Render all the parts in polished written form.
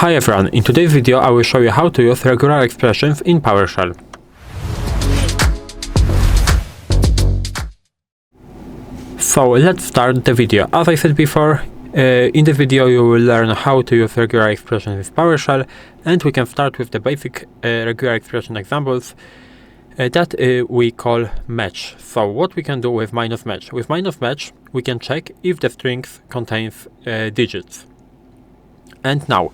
Hi everyone, in today's video I will show you how to use regular expressions in PowerShell. So let's start the video. As I said before, in the video you will learn how to use regular expressions with PowerShell, and we can start with the basic regular expression examples that we call match. So what we can do with minus match? With minus match we can check if the strings contains digits. And now,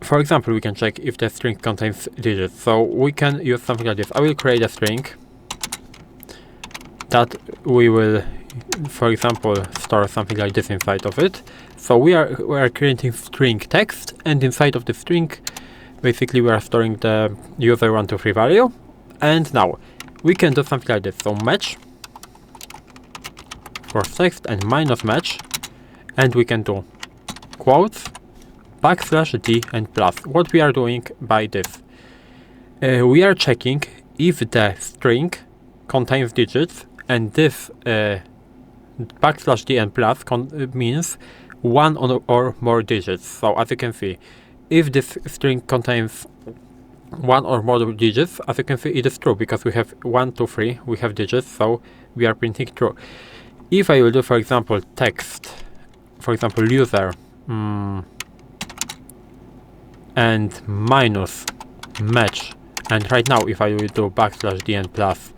for example, we can check if the string contains digits. So we can use something like this. I will create a string that we will, for example, store something like this inside of it. So we are creating string text, and inside of the string, basically we are storing the user123 value. And now we can do something like this. So match for text and minus match, and we can do quotes, \d and plus. What we are doing by this? We are checking if the string contains digits, and this \d and plus means one or more digits. So as you can see, if this string contains one or more digits, as you can see, it is true because we have 1, 2, 3, we have digits, so we are printing true. If I will do, for example, text, for example, user and minus match, and right now if I will do \d and plus,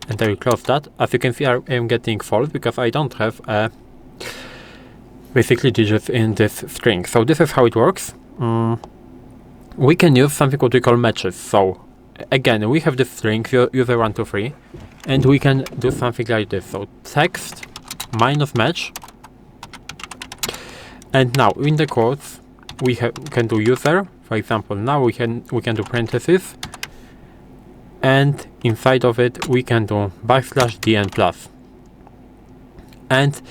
and I will close that, as you can see I am getting false because I don't have basically digits in this string. So this is how it works. We can use something what we call matches. So again, we have this string user123, and we can do something like this. So text minus match, and now in the quotes we can do user. For example, now we can do parentheses, and inside of it we can do \d and plus. And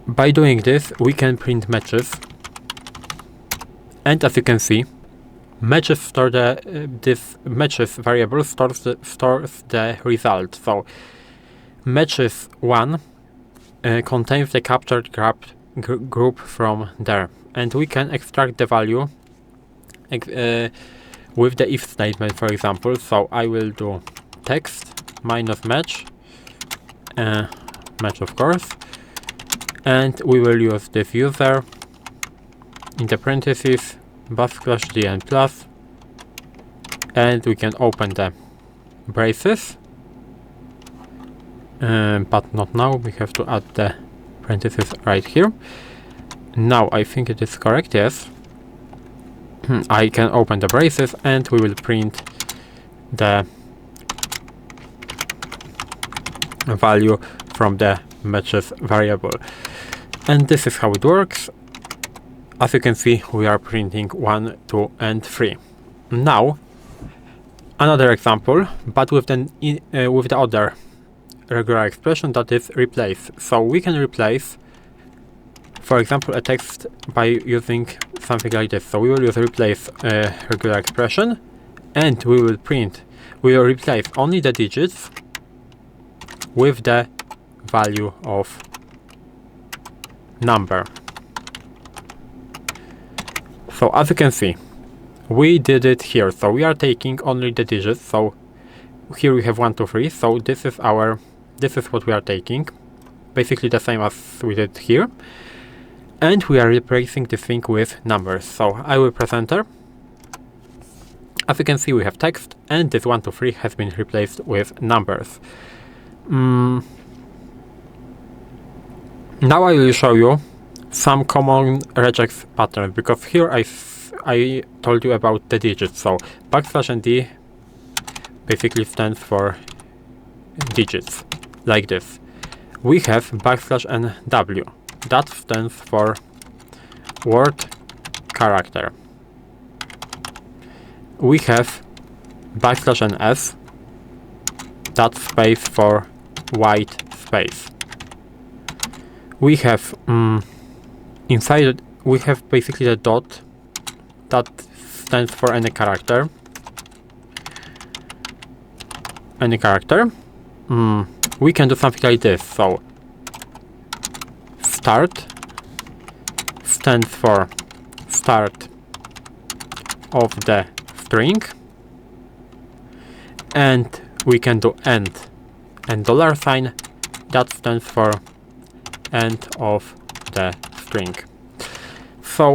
by doing this we can print matches, and as you can see, matches store this matches variable stores the result. So matches 1 contains the captured group from there, and we can extract the value with the if statement, for example. So I will do text minus match, match of course, and we will use this user in the parentheses \d and plus, and we can open the braces, but not now, we have to add the parentheses right here. Now I think it is correct, yes. I can open the braces, and we will print the value from the matches variable. And this is how it works. As you can see, we are printing 1, 2 and 3. Now another example, but with the other regular expression, that is replace. So we can replace, for example, a text by using something like this. So we will use replace regular expression, and we will replace only the digits with the value of number. So as you can see, we did it here. So we are taking only the digits. So here we have 1, 2, 3. So this is what we are taking, basically the same as we did here. And we are replacing this thing with numbers. So I will press enter. As you can see, we have text, and this 1, 2, 3 has been replaced with numbers. Now I will show you some common regex patterns, because here I told you about the digits. So \d basically stands for digits, like this. We have \n\w. That stands for word character. We have \ns. That space for white space. We have inside we have basically the dot. That stands for any character. We can do something like this. So start stands for start of the string, and we can do end, and $sign, that stands for end of the string. So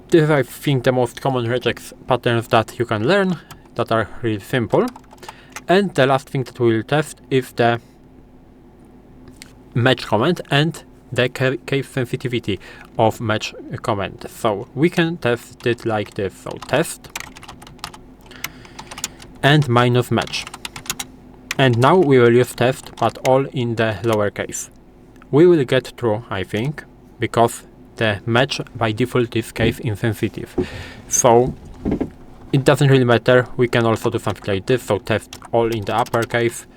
this is, I think, the most common regex patterns that you can learn that are really simple. And the last thing that we will test is the match command and the case sensitivity of match command. So we can test it like this. So test and minus match. And now we will use test, but all in the lowercase. We will get true, I think, because the match by default is case insensitive. So it doesn't really matter. We can also do something like this. So test all in the uppercase.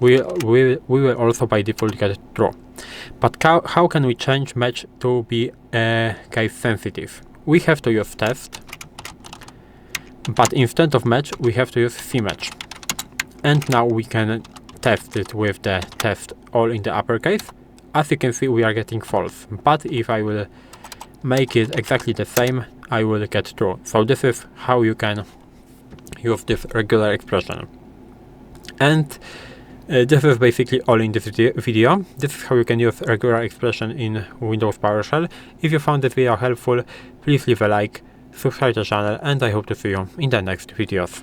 We will also by default get true. But how can we change match to be case sensitive? We have to use test, but instead of match we have to use cmatch. And now we can test it with the test all in the uppercase. As you can see, we are getting false. But if I will make it exactly the same, I will get true. So this is how you can use this regular expression. And this is basically all in this video. This is how you can use regular expression in Windows PowerShell. If you found this video helpful, please leave a like, subscribe to the channel, and I hope to see you in the next videos.